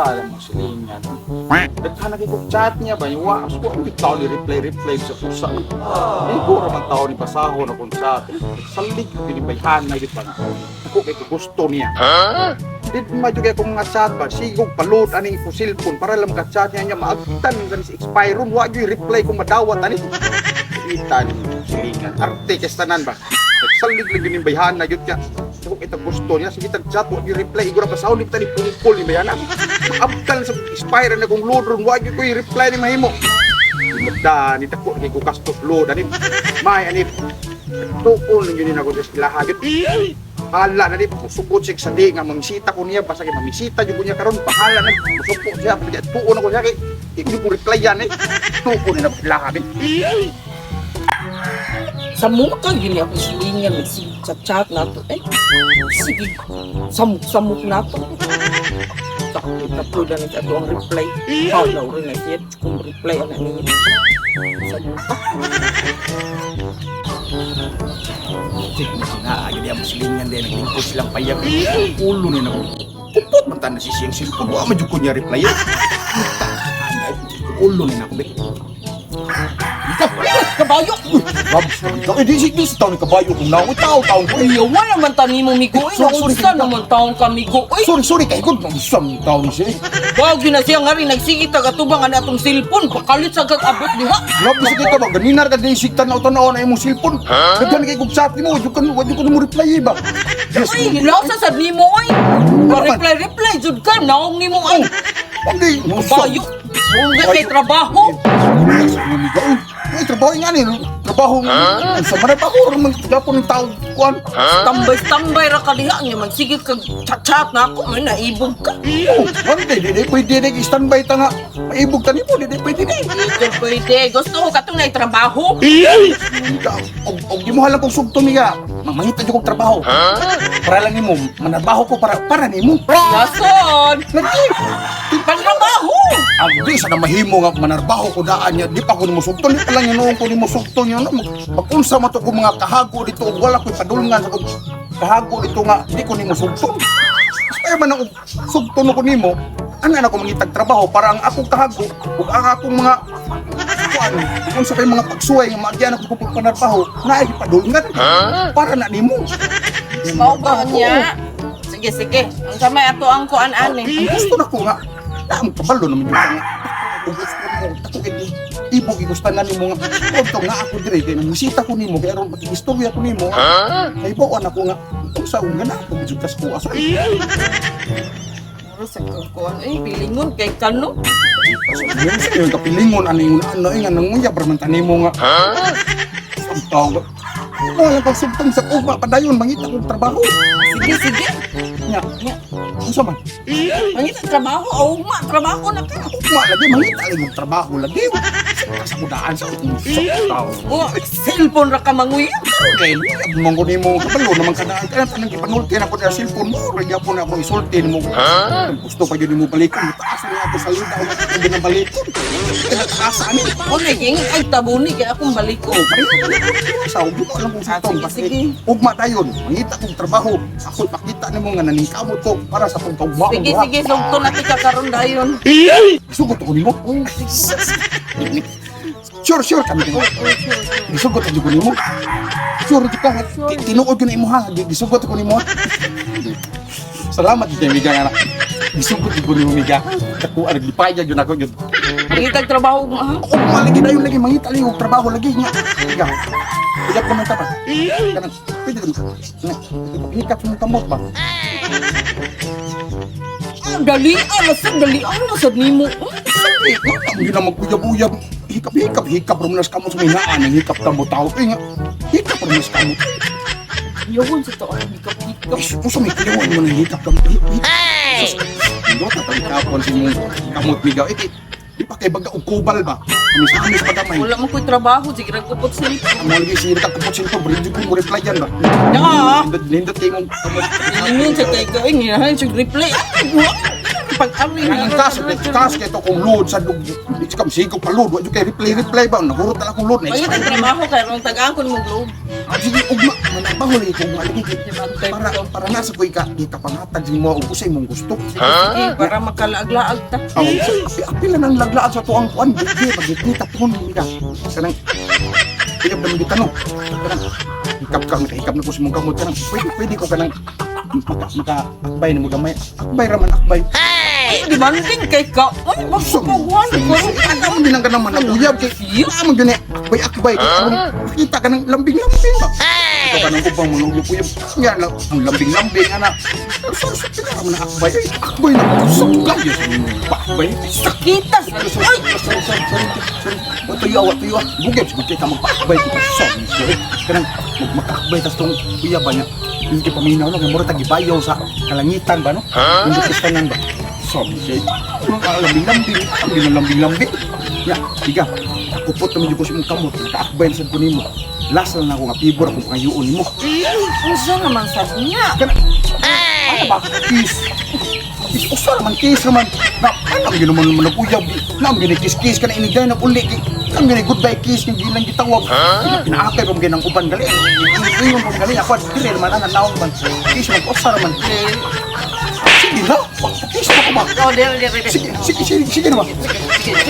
Tala mo silingan. Daghan kay chat niya ba yung wa ko bitaw ni reply sa pusa. Ko raman tao ni pasahon na kung chat. Salig pinibayhan na gid pa na. Ako kay gusto niya. Did majuga ko mga chat ba sigog palot aning ko cellphone para lang ka chat niya maagtan gan si expire ron wa gyud reply ko madawat ani. Kita ni silingan. Arte kastanan ba. Salig lagi ning bayhan na gyud ka. Kung ito gusto niya, sige tag-chat, huwag yung reply. Igura pa sa ulit ni pungkol ni Bayana. Abtal sa expire na kung load ron, huwag yung reply ni Mahimo. Magda, ni tako, ni kukas to load, anip. May, anip. Tukol ninyo din ako sa silahagit. Hala na nip, musukot siya sa di nga, mamisita ko niya, basta kayo mamisita yung niya karon pahala na, musukot siya, tuon ako siya, hindi ko reply yan eh. Tukol na silahagit. Sa mukha gini ako silingan sa chat na to. Sige, samuk-samuk na to. Tapos na nito ang reply. Hala rin na siya kung reply ang niya. Sa mukha. Sige na, agad yung silingan din, naglingkod silang payag. Ulo na ako. Kupot man tayo nasisiyang silpon, wala man yung kunya reply yan. Ulo na ako, be. Kabayo! Di sa taon ni kabayo kung naawit taon ko. Ayaw mo naman tani mo migo. Nausa naman taong kamigo. Sorry, kay good mong isang taon siya. Bago na siya nga rin nagsigit agatubang ang atong cellphone. Pakalit sa kag-abot diha. Grabe sa kita ba? Ganinar ka din siktan na utanaw na imong cellphone. Nagdan kay kong chat ni mo, wadyo ka na mo reply ba? Yes, Ay, hilasa sa ni mo ay. Reply, jud ka. Naong ni mo ay. hindi. Kabayo. Mungga kay trabaho. Ay, trabaho nga ni. Trabaho nga. Sa marabaho, ramang gapon ng tao. Kuan. Tambay ra ka diha nga magsigit kag chat na ako may naibog ka. Hindi pwede nag-standby ta nga. Maibog ta nimo, hindi pwede na. Ito pwede. Gusto ko katong na trabaho. Og di mo halang kong sugto niya. Mamangita jud kong trabaho. Para lang nimo, manarbaho ko para nimo. Yason. Lagi. Pantrabaho. Agdi sa na mahimo nga manarbaho ko daan niya. Di pa ko nimo sugto, di pa lang noon ko nimo sugto niya. Pag-unsa man to ko mga kahago dito, wala ko padulngan sa kong kahago dito nga, di ko nimo sugto. Kaya man ako sugto no ko nimo, ano na ko mangitag trabaho para ang akong kahago, ug ang akong mga kuan, kung sa kay mga pagsuway nga magyan ako kung panarbaho, na ay padulngan para na nimo. Mao ba niya? Sige. Ang samay ato ang kuan ani. Gusto na ko nga. Ang kabalo naman yung nga. Kung gusto mo, ako kay ibog igustan na nimo nga. Kunto nga ako dire kay namusita ko nimo kay aron pag-istorya ko nimo. Kay buwan ako nga. Kung sa unga na ako jukas ko aso. Sa kuan pilingon kay kano. Yan sa yung kapilingon ano nga nanguya para man tanimo nga. Ang tawag. Wala pag subtang sa ugma padayon mangita kong trabaho. Sige. Nya. Unsa man? Mangita trabaho, trabaho na ka. Ugma lagi mangita lang yung trabaho lagi. Sa mudaan sa utong tao. Oh, cellphone ra ka manguya. Okay, monggo nimo kabalo naman kadaan ka tanang ipanulti na ko sa cellphone mo, raya po na ako isulti mo. Gusto pa gyud mo balikan, taas na ako sa lida o hindi na balikan. Taas ani. O naging ay tabuni kay akong balik ko. Sa ubo ko alam kung sa tong Sige. ugma dayon, mangita kong trabaho. Ako makita nimo nga naningkamot ko para sa kong tawba. Sige, sugto na ti ka karon dayon. Sugot ko nimo. Sure kami. Gisugot ko nimo. Sure ka. Tinuod ko na imo ha. Gisugot ko nimo. Salamat kay miga nga. Gisugot ko nimo miga. Ako ar gipaya gyud ako gyud. Mangita trabaho mo ha. Ako malagi dayon lagi mangita ali og trabaho lagi nya. Miga. Pidap ko man ta pa. Kanang pwede din. Hikap mo kamot ba? Dali na sa nimo. Hindi na magkuyab-uyab. Hikap ruminas kamo sa minaan. Hikap kamo tao. Nga, hikap ruminas kamo. Yawon sa to ang hikap. Kung sa may kiliwan mo na hikap kamo. Hindi ka pa hikapon sa mong kamot migaw. Di pa kay baga og kubal ba? Amis pa gamay. Wala mo ko'y trabaho, sige nagkupot sa nito. Ang mga lagi ka kapot sinto. Bridge ko mo reply yan ba? Ya! Nindot kayo mong kamot. Ilingon sa kay gawin, hinahan siya reply. pag-awi Ang taas kay to kung load sa lug. Di ka masigo pa load. Wa jud kay replay ba. Nahurot na akong load na. Ay, ang trabaho kayo, nung tagaan ko mong globe. Sige, ugma. Manabahol kung maligi. Para nasa ko kita pangatag sa mo usay mong gusto. Sige, para makalaag-laag ta. Api lang ang laglaan sa tuang kuan. Di pagkita pun ka. Kanang Iyab naman kita no. Kanang hikap na ko sa mong kamot kanang pwede ko kanang maka-akbay na mo gamay. Akbay raman akbay. Ay, di man din kay ka. Ay, magsupaguan. Ano din lang ka naman naguyab kay mo gani akbay makita ka ng lambing-lambing ba. Ito ka ng ubang manulog ko yung yan lang ang lambing-lambing ana. Sorry ka naman akbay. Akbay na sakay yun. Akbay. Sakitas. Ay, Tuyo. Bugay siguro kita magpakbay ko sa sorry. Kanang magmakakbay tas tong kuya ba niya. Hindi paminaw no, mura tagibayaw sa kalangitan ba no? Hindi kistanan ba? Sorry siya. Lambing-lambing, ang lambing-lambing. Ya, tiga. Kupot naman ko sa mong kamot, kaakbay sa kunin mo. Last lang ako nga pibor akong pangayuon mo. usa naman sa niya. Kana, ano ba? Kiss. Usa naman kiss naman. Na, alam yun naman naguyab. Alam yun kiss ka na inigay na uli. Alam yun goodbye kiss yung gilang gitawag. Pinaakay pa mga ng uban gali. Yung uban gali. Ako at kiri naman ang naong man. Kiss naman, usa naman. Sige na. Kiss na ko ba? Oh, di. Sige naman. Sige.